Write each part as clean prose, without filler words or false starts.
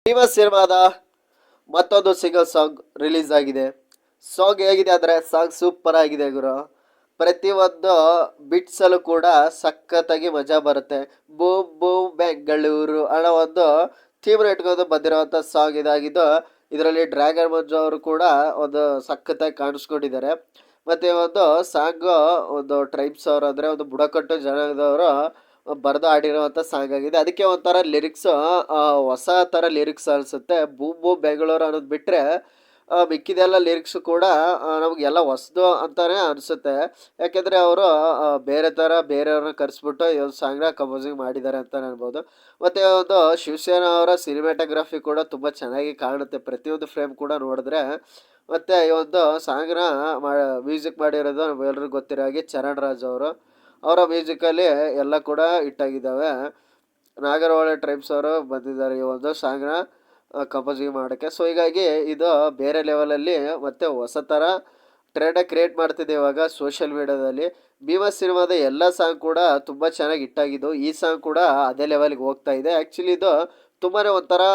ಭೀಮಾ ಸಿನಿಮಾದ ಮತ್ತೊಂದು single song release ಆಗಿದೆ. ಸಾಂಗ್ ಹೇಗಿದೆ ಅಂದರೆ ಸಾಂಗ್ ಸೂಪರ್ ಆಗಿದೆ ಗುರು. ಪ್ರತಿಯೊಂದು ಬಿಟ್ಸ್ ಅಲ್ಲೂ ಕೂಡ ಸಖತ್ತಾಗಿ ಮಜಾ ಬರುತ್ತೆ. ಬೂಮ್ ಬೂಮ್ ಬೆಂಗಳೂರು ಅನ್ನೋ ಒಂದು ಥೀಮ್ ಇಟ್ಕೊಂಡು ಬಂದಿರುವಂಥ ಸಾಂಗ್ ಇದಾಗಿದ್ದು, ಇದರಲ್ಲಿ ಡ್ರ್ಯಾಗನ್ ಮಂಜು ಅವರು ಕೂಡ ಒಂದು ಸಖತ್ತಾಗಿ ಕಾಣಿಸ್ಕೊಂಡಿದ್ದಾರೆ. ಮತ್ತೆ ಒಂದು ಸಾಂಗ್ ಒಂದು ಟ್ರೈಬ್ಸ್ ಅವರು ಅಂದರೆ ಒಂದು ಬುಡಕಟ್ಟು ಜನಾಂಗದವರು ಬರೆದು ಆಡಿರುವಂಥ ಸಾಂಗ್ ಆಗಿದೆ. ಅದಕ್ಕೆ ಒಂಥರ ಲಿರಿಕ್ಸ್ ಹೊಸ ಥರ ಲಿರಿಕ್ಸ್ ಅನಿಸುತ್ತೆ. ಬೂಮ್ ಬೂಮ್ ಬೆಂಗಳೂರು ಅನ್ನೋದು ಬಿಟ್ಟರೆ ಮಿಕ್ಕಿದೆಲ್ಲ ಲಿರಿಕ್ಸು ಕೂಡ ನಮಗೆಲ್ಲ ಹೊಸ್ದು ಅಂತಾನೆ ಅನಿಸುತ್ತೆ. ಯಾಕೆಂದರೆ ಅವರು ಬೇರೆ ಥರ ಬೇರೆಯವ್ರನ್ನ ಕರೆಸ್ಬಿಟ್ಟು ಈ ಒಂದು ಸಾಂಗ್ನ ಕಂಪೋಸಿಂಗ್ ಮಾಡಿದ್ದಾರೆ ಅಂತಲೇ ಅನ್ಬೋದು. ಮತ್ತು ಒಂದು ಶಿವಸೇನಾ ಅವರ ಸಿನಿಮ್ಯಾಟೋಗ್ರಫಿ ಕೂಡ ತುಂಬ ಚೆನ್ನಾಗಿ ಕಾಣುತ್ತೆ ಪ್ರತಿಯೊಂದು ಫ್ರೇಮ್ ಕೂಡ ನೋಡಿದ್ರೆ. ಮತ್ತು ಈ ಒಂದು ಸಾಂಗ್ನ ಮ್ಯೂಸಿಕ್ ಮಾಡಿರೋದು ನಮ್ಗೆಲ್ರಿಗೂ ಗೊತ್ತಿರೋ ಹಾಗೆ ಚರಣ್ ರಾಜ್ ಅವರು. ಅವರ ಮ್ಯೂಸಿಕಲ್ಲಿ ಎಲ್ಲ ಕೂಡ ಹಿಟ್ಟಾಗಿದ್ದಾವೆ. ನಾಗರಹೊಳೆ ಟ್ರೈಬ್ಸ್ ಅವರು ಬಂದಿದ್ದಾರೆ ಈ ಒಂದು ಸಾಂಗ್ನ ಕಂಪೋಸಿಂಗ್ ಮಾಡೋಕ್ಕೆ. ಸೊ ಹೀಗಾಗಿ ಇದು ಬೇರೆ ಲೆವೆಲಲ್ಲಿ ಮತ್ತು ಹೊಸ ಥರ ಟ್ರೆಂಡ ಕ್ರಿಯೇಟ್ ಮಾಡ್ತಿದೆ ಇವಾಗ ಸೋಷಿಯಲ್ ಮೀಡ್ಯಾದಲ್ಲಿ. ಭೀಮಾ ಸಿನಿಮಾದ ಎಲ್ಲ ಸಾಂಗ್ ಕೂಡ ತುಂಬ ಚೆನ್ನಾಗಿ ಹಿಟ್ಟಾಗಿದ್ದು, ಈ ಸಾಂಗ್ ಕೂಡ ಅದೇ ಲೆವೆಲ್ಗೆ ಹೋಗ್ತಾ ಇದೆ. ಆ್ಯಕ್ಚುಲಿ ಇದು ತುಂಬಾ ಒಂಥರ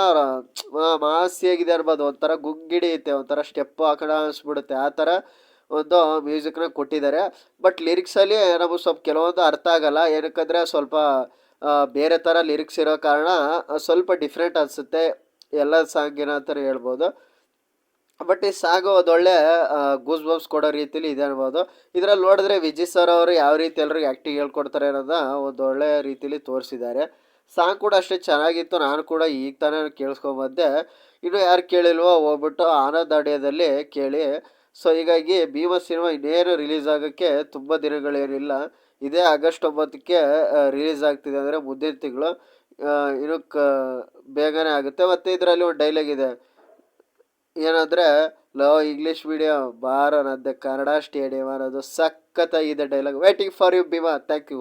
ಮಾಸಿಯಾಗಿದೆ ಅನ್ಬೋದು. ಒಂಥರ ಗುಂಗಿಡಿಯುತ್ತೆ, ಒಂಥರ ಸ್ಟೆಪ್ಪು ಆ ಕಡೆ ಅನಿಸ್ಬಿಡುತ್ತೆ, ಆ ಥರ ಒಂದು ಮ್ಯೂಸಿಕ್ನ ಕೊಟ್ಟಿದ್ದಾರೆ. ಬಟ್ ಲಿರಿಕ್ಸಲ್ಲಿ ನಮಗೆ ಸ್ವಲ್ಪ ಕೆಲವೊಂದು ಅರ್ಥ ಆಗಲ್ಲ. ಏನಕ್ಕಂದರೆ ಸ್ವಲ್ಪ ಬೇರೆ ಥರ ಲಿರಿಕ್ಸ್ ಇರೋ ಕಾರಣ ಸ್ವಲ್ಪ ಡಿಫ್ರೆಂಟ್ ಅನಿಸುತ್ತೆ ಎಲ್ಲ ಸಾಂಗಿನ ಅಂತಲೇ ಹೇಳ್ಬೋದು. ಬಟ್ ಈ ಸಾಂಗು ಒಂದೊಳ್ಳೆ ಗೂಸ್ ಬಂಪ್ಸ್ ಕೊಡೋ ರೀತಿಲಿ ಇದೆ ಅನ್ಬೋದು. ಇದರಲ್ಲಿ ನೋಡಿದ್ರೆ ವಿಜಯ್ ಸರ್ ಅವರು ಯಾವ ರೀತಿ ಎಲ್ರಿಗೂ ಆ್ಯಕ್ಟಿಂಗ್ ಹೇಳ್ಕೊಡ್ತಾರೆ ಅನ್ನೋದನ್ನ ಒಂದು ಒಳ್ಳೆ ರೀತಿಲಿ ತೋರಿಸಿದ್ದಾರೆ. ಸಾಂಗ್ ಕೂಡ ಅಷ್ಟೇ ಚೆನ್ನಾಗಿತ್ತು. ನಾನು ಕೂಡ ಈಗ ತಾನೇ ಕೇಳಿಸ್ಕೊಂಬಂದೆ. ಇನ್ನು ಯಾರು ಕೇಳಿಲ್ವೋ ಹೋಗ್ಬಿಟ್ಟು ಆನಂದ್ ಆಡಿಯೋದಲ್ಲಿ ಕೇಳಿ. ಸೊ ಹೀಗಾಗಿ ಭೀಮಾ ಸಿನಿಮಾ ಇನ್ನೇನು ರಿಲೀಸ್ ಆಗೋಕ್ಕೆ ತುಂಬ ದಿನಗಳೇನಿಲ್ಲ. ಇದೇ ಆಗಸ್ಟ್ 9ಕ್ಕೆ ರಿಲೀಸ್ ಆಗ್ತಿದೆ, ಅಂದರೆ ಮುಂದಿನ ತಿಂಗಳು. ಇನ್ನು ಬೇಗನೆ ಆಗುತ್ತೆ. ಮತ್ತು ಇದರಲ್ಲಿ ಒಂದು ಡೈಲಾಗ್ ಇದೆ, ಏನಂದರೆ ಲೋ ಇಂಗ್ಲೀಷ್ ಮೀಡಿಯಂ ಬಾರೋ ನದ್ದೆ ಕನ್ನಡ ಸ್ಟೇಡಿಯಂ ಅನ್ನೋದು ಸಖತ್ತಾಗಿದೆ dialogue. Waiting for you Bheema. Thank you.